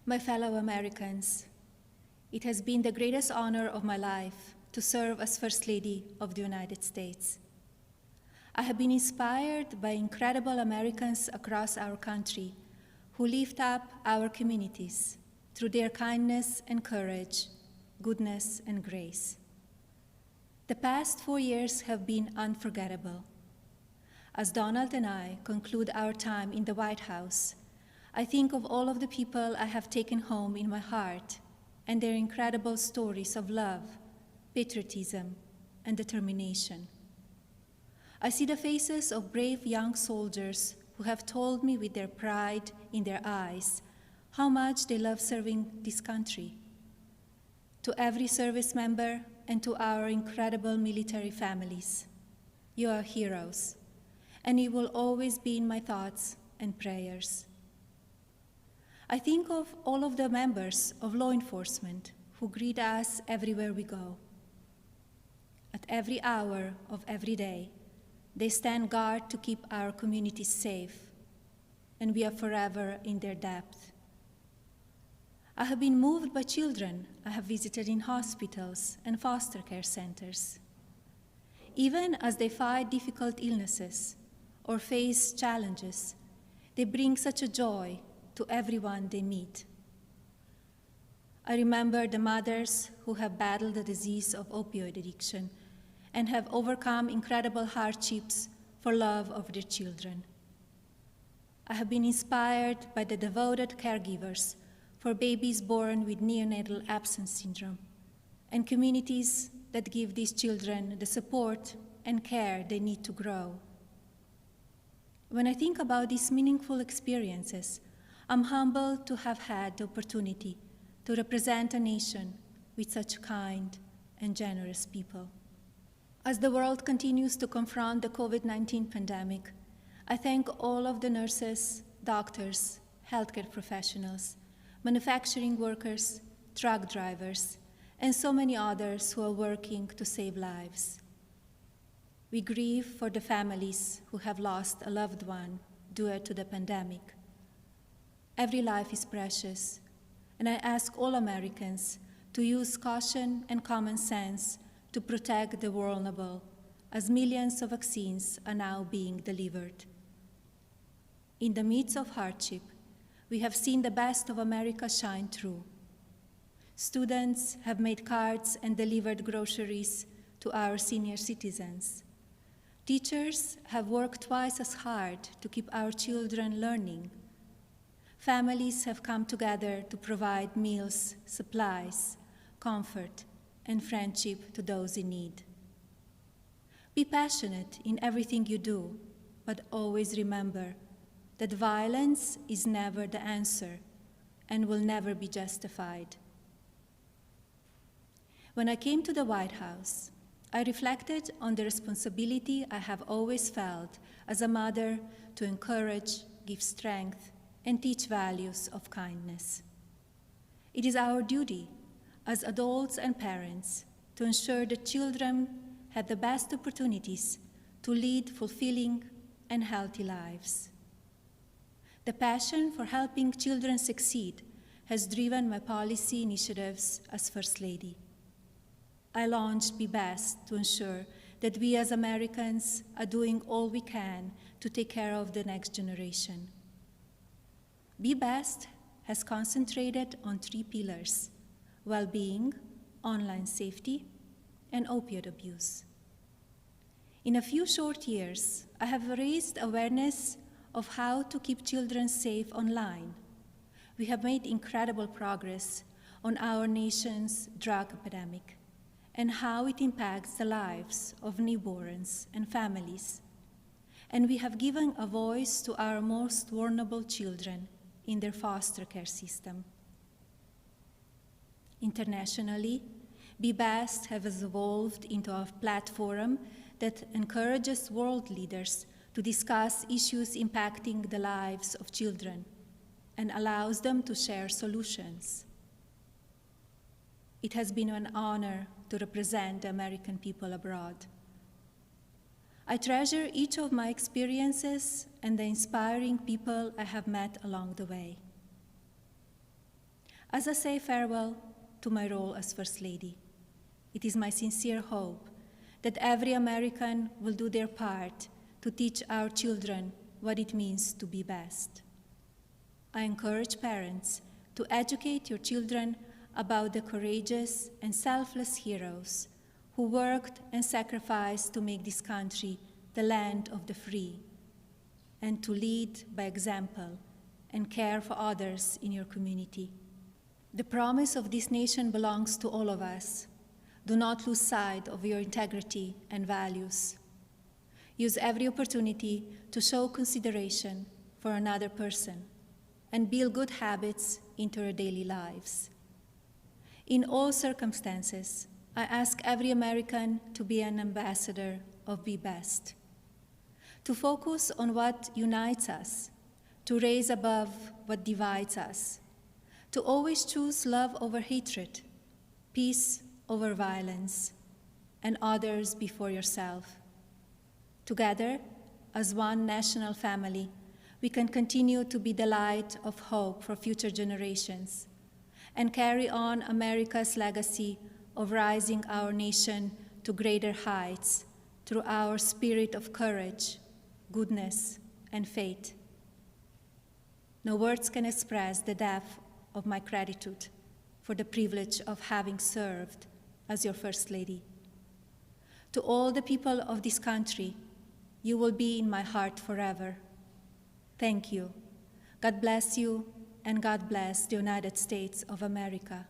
My fellow Americans, it has been the greatest honor of my life to serve as First Lady of the United States. I have been inspired by incredible Americans across our country who lift up our communities through their kindness and courage, goodness and grace. The past 4 years have been unforgettable. As Donald and I conclude our time in the White House, I think of all of the people I have taken home in my heart and their incredible stories of love, patriotism, and determination. I see the faces of brave young soldiers who have told me with their pride in their eyes how much they love serving this country. To every service member and to our incredible military families, you are heroes, and you will always be in my thoughts and prayers. I think of all of the members of law enforcement who greet us everywhere we go. At every hour of every day, they stand guard to keep our communities safe, and we are forever in their debt. I have been moved by children I have visited in hospitals and foster care centers. Even as they fight difficult illnesses or face challenges, they bring such a joy to everyone they meet. I remember the mothers who have battled the disease of opioid addiction and have overcome incredible hardships for love of their children. I have been inspired by the devoted caregivers for babies born with neonatal absence syndrome and communities that give these children the support and care they need to grow. When I think about these meaningful experiences, I'm humbled to have had the opportunity to represent a nation with such kind and generous people. As the world continues to confront the COVID-19 pandemic, I thank all of the nurses, doctors, healthcare professionals, manufacturing workers, truck drivers, and so many others who are working to save lives. We grieve for the families who have lost a loved one due to the pandemic. Every life is precious, and I ask all Americans to use caution and common sense to protect the vulnerable, as millions of vaccines are now being delivered. In the midst of hardship, we have seen the best of America shine through. Students have made cards and delivered groceries to our senior citizens. Teachers have worked twice as hard to keep our children learning. Families have come together to provide meals, supplies, comfort, and friendship to those in need. Be passionate in everything you do, but always remember that violence is never the answer and will never be justified. When I came to the White House, I reflected on the responsibility I have always felt as a mother to encourage, give strength, and teach values of kindness. It is our duty as adults and parents to ensure that children have the best opportunities to lead fulfilling and healthy lives. The passion for helping children succeed has driven my policy initiatives as First Lady. I launched Be Best to ensure that we as Americans are doing all we can to take care of the next generation. Be Best has concentrated on 3 pillars: well-being, online safety, and opioid abuse. In a few short years, I have raised awareness of how to keep children safe online. We have made incredible progress on our nation's drug epidemic and how it impacts the lives of newborns and families. And we have given a voice to our most vulnerable children in their foster care system. Internationally, Be Best has evolved into a platform that encourages world leaders to discuss issues impacting the lives of children and allows them to share solutions. It has been an honor to represent the American people abroad. I treasure each of my experiences and the inspiring people I have met along the way. As I say farewell to my role as First Lady, it is my sincere hope that every American will do their part to teach our children what it means to be best. I encourage parents to educate your children about the courageous and selfless heroes who worked and sacrificed to make this country the land of the free, and to lead by example and care for others in your community. The promise of this nation belongs to all of us. Do not lose sight of your integrity and values. Use every opportunity to show consideration for another person and build good habits into your daily lives. In all circumstances, I ask every American to be an ambassador of Be Best, to focus on what unites us, to raise above what divides us, to always choose love over hatred, peace over violence, and others before yourself. Together, as one national family, we can continue to be the light of hope for future generations and carry on America's legacy of rising our nation to greater heights through our spirit of courage, goodness, and faith. No words can express the depth of my gratitude for the privilege of having served as your First Lady. To all the people of this country, you will be in my heart forever. Thank you. God bless you, and God bless the United States of America.